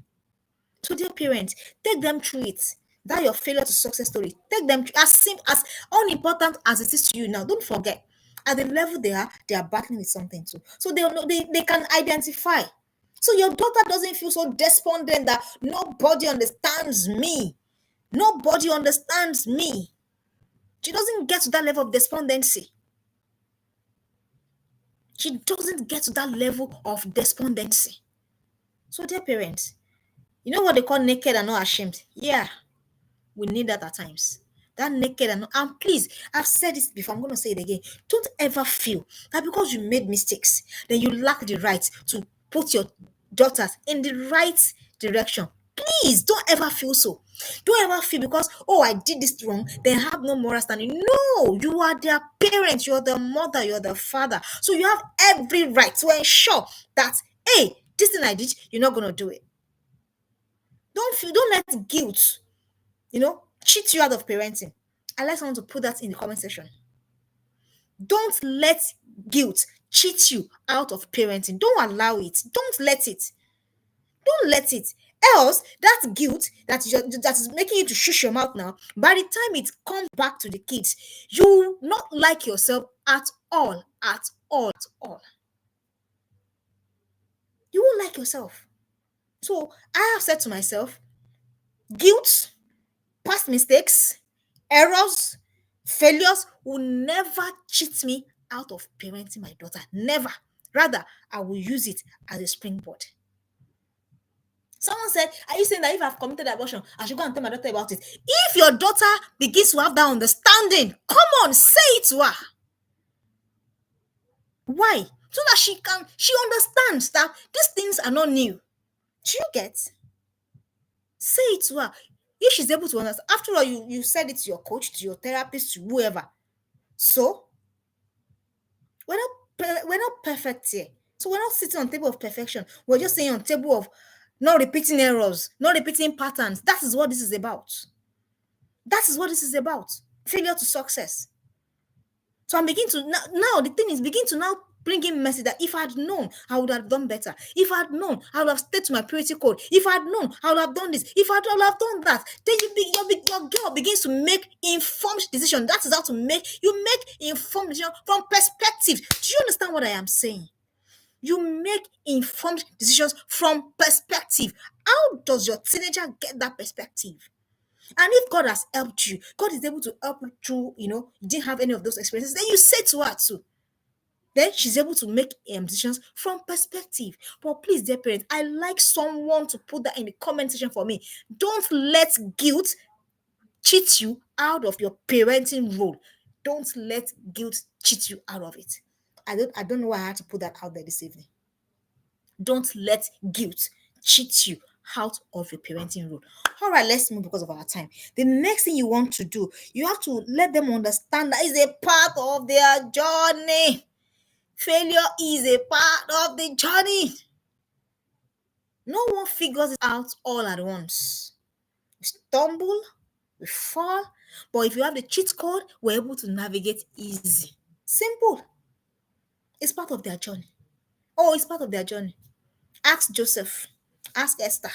[SPEAKER 1] So, dear parents, take them through it. That your failure to success story. Take them as simple as unimportant as it is to you now. Don't forget, at the level they are battling with something too. So they know they can identify. So your daughter doesn't feel so despondent that nobody understands me. Nobody understands me. She doesn't get to that level of despondency. She doesn't get to that level of despondency. So, dear parents, you know what they call naked and not ashamed? Yeah, we need that at times. That naked and please, I've said this before, I'm going to say it again. Don't ever feel that because you made mistakes, then you lack the right to put your daughters in the right direction. Please don't ever feel so. Don't ever feel because, oh, I did this wrong, then have no moral standing. No, you are their parent, you're the mother, you're the father. So you have every right to ensure that, hey, this thing I did, you're not going to do it. Don't let guilt, cheat you out of parenting. I'd like someone to put that in the comment section. Don't let guilt cheat you out of parenting. Don't allow it. Don't let it. Don't let it. Else, that guilt that is making you to shush your mouth now, by the time it comes back to the kids, you will not like yourself at all. At all. At all. You won't like yourself. So I have said to myself, guilt, past mistakes, errors, failures will never cheat me out of parenting my daughter. Never. Rather, I will use it as a springboard. Someone said, are you saying that if I've committed abortion, I should go and tell my daughter about it? If your daughter begins to have that understanding, come on, say it to her. Why? So that she understands that these things are not new. Do you get? Say it to her. If she's able to understand, after all, you said it to your coach, to your therapist, to whoever. So we're not perfect here. So we're not sitting on table of perfection. We're just saying on table of not repeating errors, not repeating patterns. That is what this is about. That is what this is about. Failure to success. So I'm beginning to now the thing is begin to now bring in message that if I had known, I would have done better. If I had known, I would have stayed to my purity code. If I had known, I would have done this. If I would have done that, then your girl begins to make informed decision. That is how you make informed decision from perspective. Do you understand what I am saying? You make informed decisions from perspective. How does your teenager get that perspective? And if God has helped you, God is able to help you through, you didn't have any of those experiences, then you say to her too. Then she's able to make decisions from perspective. But please, dear parents, I like someone to put that in the comment section for me. Don't let guilt cheat you out of your parenting role. Don't let guilt cheat you out of it. I don't know why I had to put that out there this evening. Don't let guilt cheat you out of your parenting role. All right, let's move because of our time. The next thing you want to do, you have to let them understand that is a part of their journey. Failure is a part of the journey. No one figures it out all at once. We stumble, we fall, but if you have the cheat code, we're able to navigate easy. Simple. It's part of their journey. Oh, it's part of their journey. Ask Joseph. Ask Esther.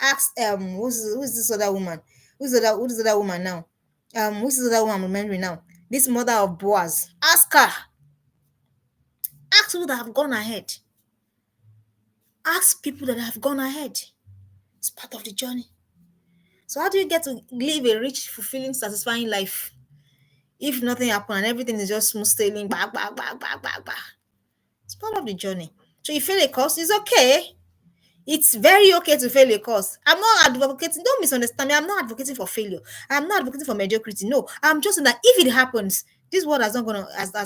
[SPEAKER 1] Ask who's this other woman? Who's the other woman now? Who's this other woman I'm remembering now? This mother of Boaz. Ask her. Ask people that have gone ahead. Ask people that have gone ahead. It's part of the journey. So how do you get to live a rich, fulfilling, satisfying life if nothing happened and everything is just smooth sailing? Back, back, back, back, back, back. It's part of the journey. So you fail a course, it's okay. It's very okay to fail a course. I'm not advocating, don't misunderstand me. I'm not advocating for failure. I'm not advocating for mediocrity. No, I'm just saying that if it happens, this world has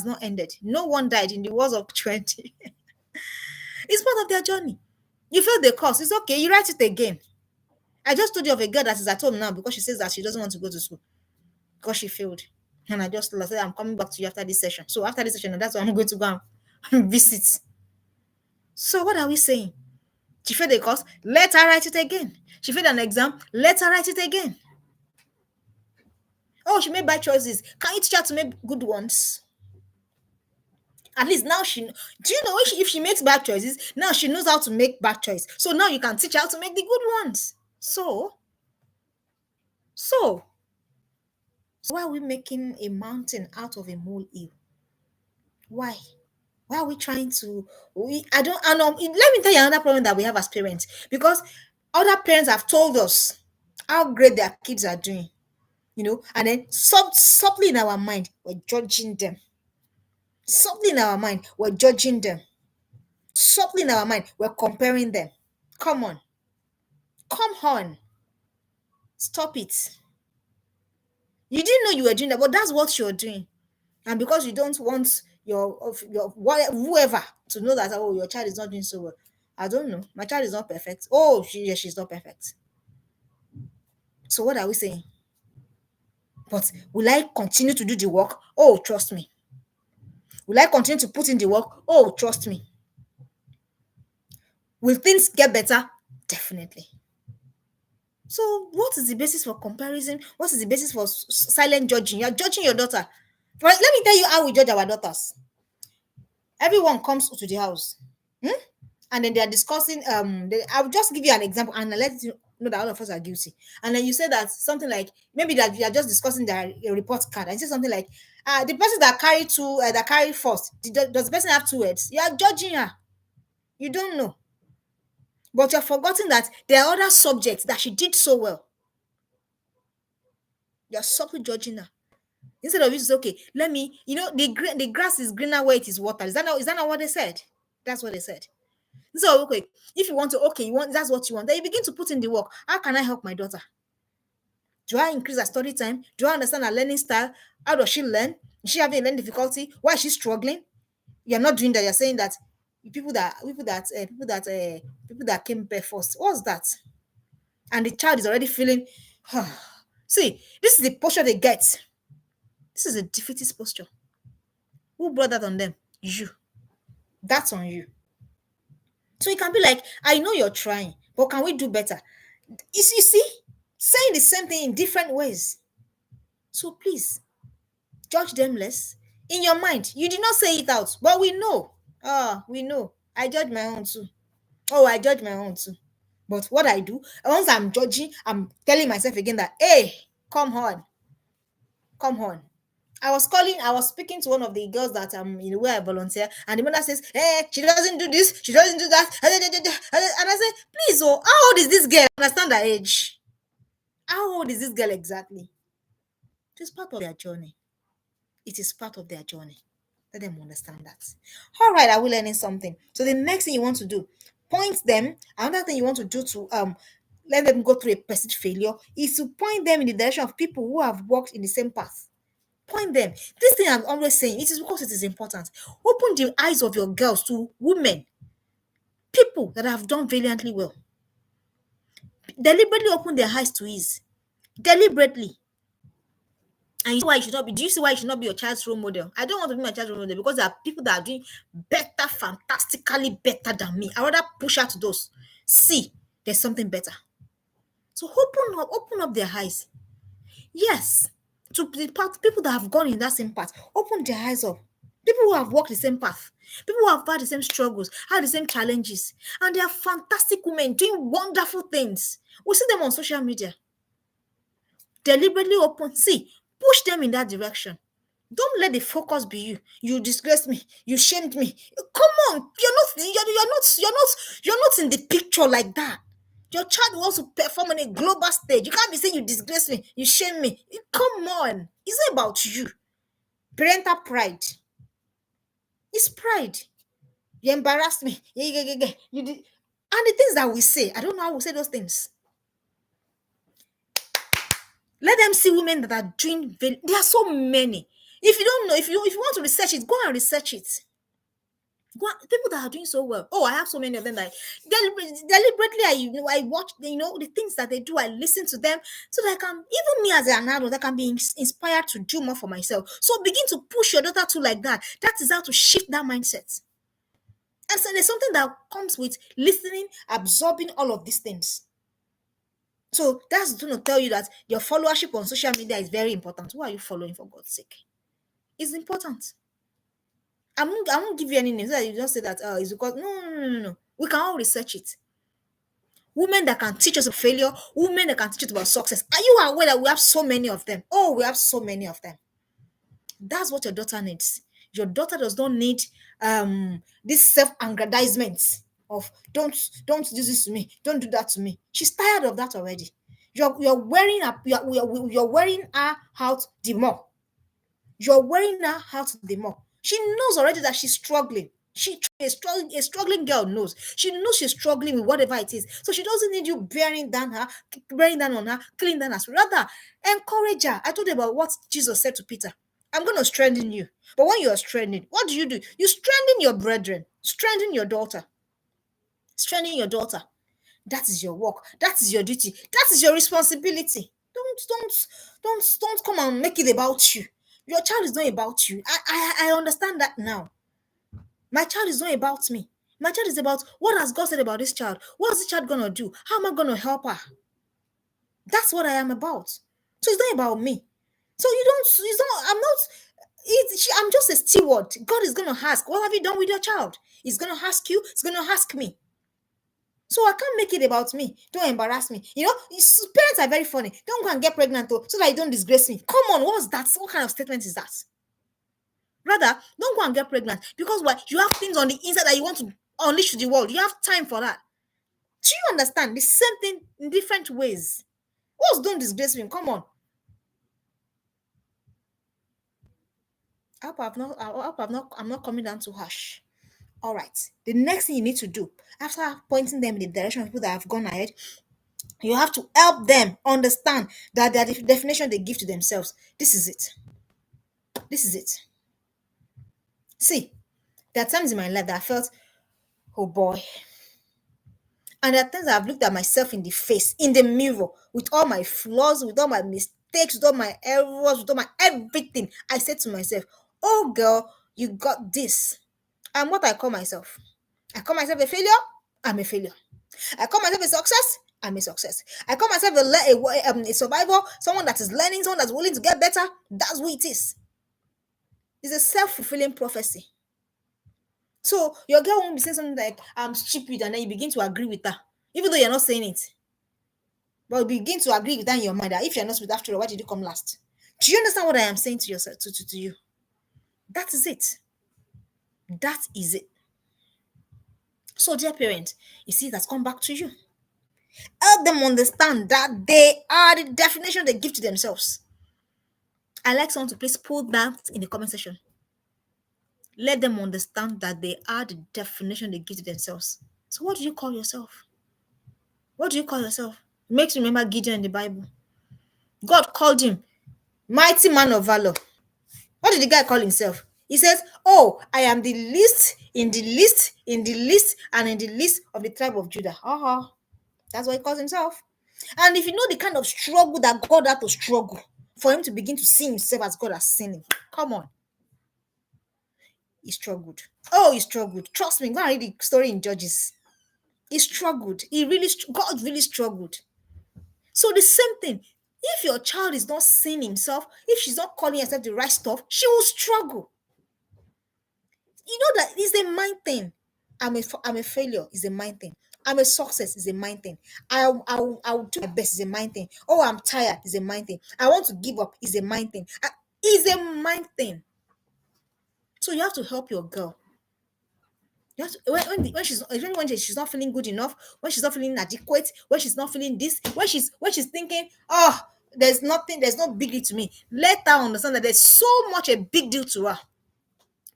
[SPEAKER 1] not ended. No one died in the wars of 20. It's part of their journey. You failed the course, it's okay. You write it again. I just told you of a girl that is at home now because she says that she doesn't want to go to school because she failed. And I just said, I'm coming back to you after this session. So after this session, that's why I'm going to go and visit. So what are we saying? She failed a course, let her write it again. She failed an exam, let her write it again. Oh, she made bad choices. Can you teach her to make good ones? At least now do you know if she makes bad choices, now she knows how to make bad choice. So now you can teach her how to make the good ones. So why are we making a mountain out of a molehill? Why? Why are we trying to? I know. Let me tell you another problem that we have as parents, because other parents have told us how great their kids are doing, and then subtly in our mind, we're judging them. Subtly in our mind, we're judging them. Subtly in our mind, we're comparing them. Come on. Come on. Stop it. You didn't know you were doing that, but that's what you're doing. And because you don't want your whoever to know that, oh, your child is not doing so well. I don't know. My child is not perfect. Oh, she's not perfect. So what are we saying? But will I continue to do the work? Oh, trust me. Will I continue to put in the work? Oh, trust me. Will things get better? Definitely. So what is the basis for comparison? What is the basis for silent judging? You're judging your daughter. Let me tell you how we judge our daughters. Everyone comes to the house. And then they are discussing. I'll just give you an example and I'll let you know that all of us are guilty. And then you say that something like, maybe that you are just discussing their report card, and you say something like, the person that carry first, does the person have two heads? You are judging her. You don't know, but you're forgetting that there are other subjects that she did so well. You're subtly judging her. Instead of you to say, okay, let me, the grass is greener where it is watered. Is that not what they said? That's what they said. So, okay, if you want to, okay, that's what you want. Then you begin to put in the work. How can I help my daughter? Do I increase her study time? Do I understand her learning style? How does she learn? Is she having a learning difficulty? Why is she struggling? You're not doing that. You're saying that people that came back first. What's that? And the child is already feeling. See, this is the posture they get. This is a defeatist posture. Who brought that on them? You. That's on you. So it can be like, I know you're trying, but can we do better? You see, saying the same thing in different ways. So please, judge them less. In your mind, you did not say it out, but we know. We know. I judge my own too. Oh, I judge my own too. But what I do, once I'm judging, I'm telling myself again that, hey, come on. Come on. I was speaking to one of the girls that where I volunteer, and the mother says, "Hey, she doesn't do this, she doesn't do that." And I said, "Please, oh, how old is this girl? Understand her age. How old is this girl exactly?" It is part of their journey. It is part of their journey. Let them understand that. All right, are we learning something? So the next thing you want to do, point them. Another thing you want to do to let them go through a perceived failure is to point them in the direction of people who have walked in the same path. Point them. This thing I'm always saying, it is because it is important. Open the eyes of your girls to women, people that have done valiantly well. Deliberately open their eyes to ease. Deliberately. And you see why you should not be. Do you see why you should not be your child's role model? I don't want to be my child's role model because there are people that are doing better, fantastically better than me. I rather push out to those. See, there's something better. So open up their eyes. Yes, to the path, people that have gone in that same path, open their eyes up. People who have walked the same path, people who have had the same struggles, had the same challenges, and they are fantastic women doing wonderful things. We see them on social media. Deliberately open, see, push them in that direction. Don't let the focus be you. You disgraced me. You shamed me. Come on, you're not in the picture like that. Your child wants to perform on a global stage. You can't be saying you disgrace me, you shame me. Come on, it's not about you. Parental pride. It's pride. You embarrassed me. You did. And the things that we say, I don't know how we say those things. Let them see women that are doing. There are so many. If you don't know, if you want to research it, go and research it. People that are doing so well. Oh, I have so many of them that deliberately I watch, the things that they do. I listen to them so that I can, even me as an adult, I can be inspired to do more for myself. So begin to push your daughter to like that. That is how to shift that mindset. And so there's something that comes with listening, absorbing all of these things. So that's going to tell you that your followership on social media is very important. Who are you following, for God's sake? It's important. I won't give you any names so that you don't say that it's because no. We can all research it. Women that can teach us about failure, women that can teach us about success. Are you aware that we have so many of them? Oh, we have so many of them. That's what your daughter needs. Your daughter does not need this self-aggrandizement of don't do this to me, don't do that to me. She's tired of that already. You're wearing you're wearing her out the more. You're wearing her out the more. She knows already that she's struggling. A struggling girl knows. She knows she's struggling with whatever it is. So she doesn't need you bearing down on her, killing down her. Rather, encourage her. I told you about what Jesus said to Peter. I'm going to strengthen you. But when you are strengthened, what do? You strengthen your brethren, strengthen your daughter. Strengthen your daughter. That is your work. That is your duty. That is your responsibility. Don't come and make it about you. Your child is not about you. I understand that now. My child is not about me. My child is about what has God said about this child. What's the child gonna do? How am I gonna help her? That's what I am about. So it's not about me. So you don't. It's not. I'm not. I'm just a steward. God is gonna ask, what have you done with your child? He's gonna ask you. He's gonna ask me. So I can't make it about me. Don't embarrass me. Parents are very funny. Don't go and get pregnant so that you don't disgrace me. Come on, what's that? What kind of statement is that? Rather, don't go and get pregnant because why? You have things on the inside that you want to unleash to the world. You have time for that. Do you understand? The same thing in different ways. What's don't disgrace me? Come on. I'm not coming down too harsh. All right. The next thing you need to do after pointing them in the direction of people that have gone ahead, you have to help them understand that their definition they give to themselves. This is it. This is it. See, there are times in my life that I felt, oh boy. And there are times I've looked at myself in the face, in the mirror, with all my flaws, with all my mistakes, with all my errors, with all my everything. I said to myself, oh girl, you got this. And what I call myself? I call myself a failure. I'm a failure. I call myself a success. I'm a success. I call myself a survivor, someone that is learning, someone that's willing to get better. That's who it is. It's a self-fulfilling prophecy. So your girl won't be saying something like, I'm stupid, and then you begin to agree with her, even though you're not saying it. But you begin to agree with that in your mind that if you're not stupid, after all, why did you come last? Do you understand what I am saying to yourself, to you? That is it. That is it. So, dear parent, you see, it has come back to you. Help them understand that they are the definition they give to themselves. I like someone to please put that in the comment section. Let them understand that they are the definition they give to themselves. So, what do you call yourself? What do you call yourself? It makes me remember Gideon in the Bible. God called him mighty man of valor. What did the guy call himself? He says, "Oh, I am the least in the least, in the least, and in the least of the tribe of Judah." Uh-huh. That's what he calls himself. And if you know the kind of struggle that God had to struggle for him to begin to see himself as God has seen him, come on. He struggled. Oh, he struggled. Trust me, go and read the story in Judges. He struggled. God really struggled. So the same thing. If your child is not seeing himself, if she's not calling herself the right stuff, she will struggle. You know that it's a mind thing. I'm a failure is a mind thing. I'm a success is a mind thing. I'll do my best is a mind thing. Oh, I'm tired is a mind thing. I want to give up is a mind thing. Is a mind thing. So you have to help your girl. You have to, when she's not feeling good enough, when she's not feeling adequate, when she's not feeling this, when she's thinking, oh, there's no big deal to me. Let her understand that there's so much a big deal to her.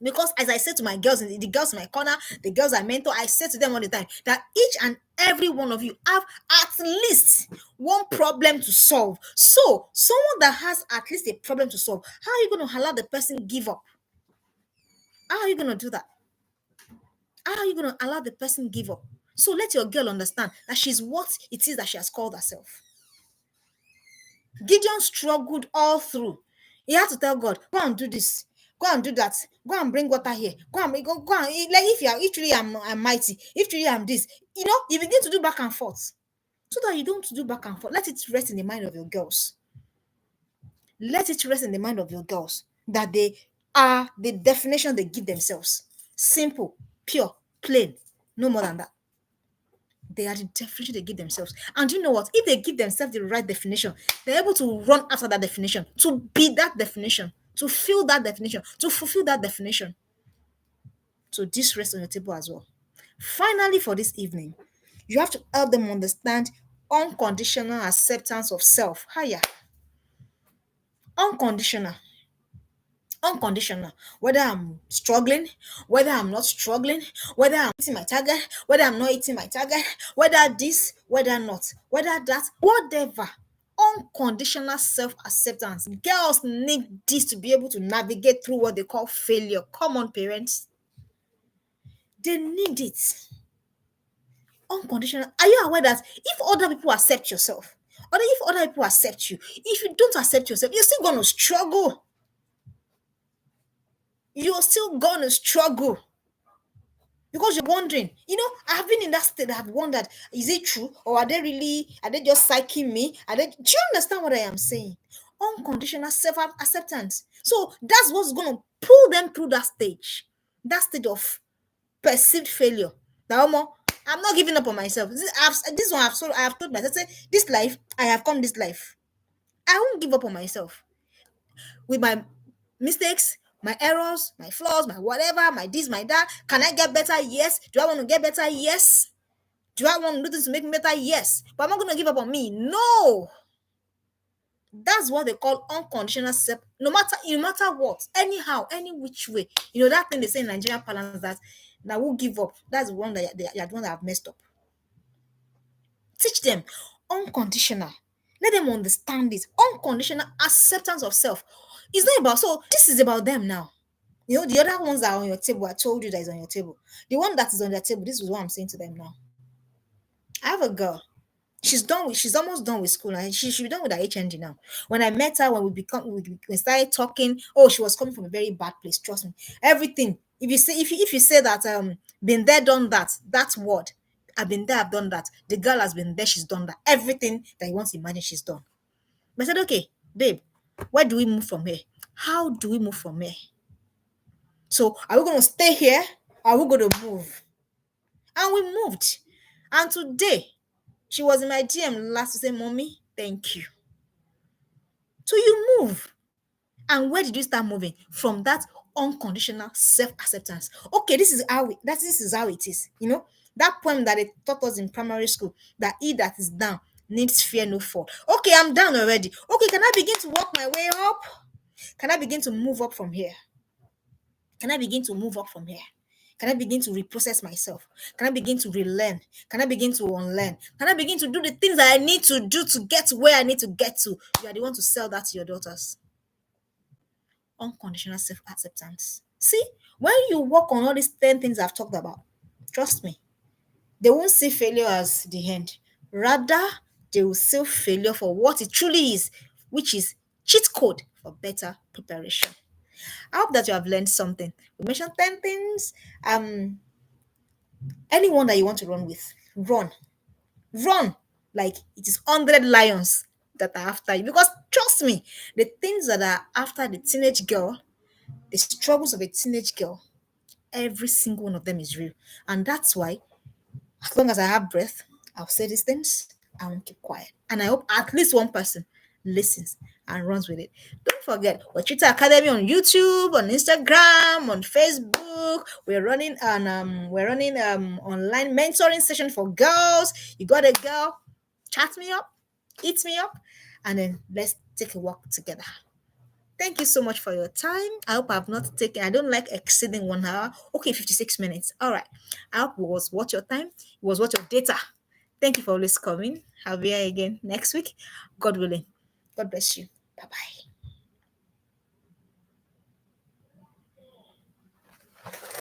[SPEAKER 1] Because as I said to my girls, the girls in my corner, the girls I mentor, I say to them all the time that each and every one of you have at least one problem to solve. So someone that has at least a problem to solve, how are you going to allow the person give up? How are you going to do that? How are you going to allow the person give up? So let your girl understand that she's what it is that she has called herself. Gideon struggled all through. He had to tell God, go and do this, go and do that, go and bring water here, go and like if truly I'm mighty, if truly I'm this, you begin to do back and forth. So that you don't do back and forth. Let it rest in the mind of your girls. Let it rest in the mind of your girls that they are the definition they give themselves. Simple, pure, plain, no more than that. They are the definition they give themselves. And you know what? If they give themselves the right definition, they're able to run after that definition, to be that definition, to feel that definition, to fulfill that definition. So this rests on your table as well. Finally, for this evening, you have to help them understand unconditional acceptance of self. Higher. Unconditional. Unconditional. Whether I'm struggling, whether I'm not struggling, whether I'm hitting my target, whether I'm not hitting my target, whether this, whether not, whether that, whatever. Unconditional self-acceptance. Girls need this to be able to navigate through what they call failure. Come on, parents. They need it. Unconditional. Are you aware that if other people accept yourself, or if other people accept you, if you don't accept yourself, you're still going to struggle. You're still going to struggle. Because you're wondering, I've been in that state that I've wondered, is it true? Or are they just psyching me? Do you understand what I am saying? Unconditional self-acceptance. So that's what's going to pull them through that stage of perceived failure. Now, I'm not giving up on myself. I have told myself, say, this life, I have come this life. I won't give up on myself. With my mistakes, my errors, my flaws, my whatever, my this, my that. Can I get better? Yes. Do I want to get better? Yes. Do I want to do this to make me better? Yes. But I'm not going to give up on me. No. That's what they call unconditional self. No matter what, anyhow, any which way. That thing they say in Nigerian parlance that will give up. That's the one that they are the one that have messed up. Teach them unconditional. Let them understand this. Unconditional acceptance of self. It's not about, so this is about them now. The other ones that are on your table, I told you that is on your table. The one that is on their table, this is what I'm saying to them now. I have a girl. She's almost done with school and she should be done with her HND now. When I met her, when we started talking, she was coming from a very bad place. Trust me. Everything. If you say that been there, done that word. I've been there, I've done that. The girl has been there, she's done that. Everything that you want to imagine, she's done. But I said, okay, babe, where do we move from here? How do we move from here? So are we going to stay here? Or are we going to move? And we moved. And today, she was in my DM last to say, Mommy, thank you. So you move. And where did you start moving? From that unconditional self-acceptance. Okay, this is how it is. That poem that they taught us in primary school, that he that is down needs fear no fall. Okay, I'm down already. Okay, can I begin to work my way up? Can I begin to move up from here? Can I begin to move up from here? Can I begin to reprocess myself? Can I begin to relearn? Can I begin to unlearn? Can I begin to do the things that I need to do to get to where I need to get to? You are the one to sell that to your daughters. Unconditional self acceptance. See, when you work on all these 10 things I've talked about, trust me, they won't see failure as the end. Rather, they will see failure for what it truly is, which is cheat code for better preparation. I hope that you have learned something. We mentioned 10 things. Anyone that you want to run with, run like it is 100 lions that are after you. Because trust me, the things that are after the teenage girl, the struggles of a teenage girl, every single one of them is real. And that's why, as long as I have breath, I'll say these things. I won't keep quiet. And I hope at least one person listens and runs with it. Don't forget, we're Twitter Academy on YouTube, on Instagram, on Facebook. We're running online mentoring session for girls. You got a girl, chat me up, eat me up, and then let's take a walk together. Thank you so much for your time. I hope I've not taken, I don't like exceeding 1 hour. Okay, 56 minutes. All right. I hope it was worth your time. It was worth your data. Thank you for always coming. I'll be here again next week. God willing. God bless you. Bye bye.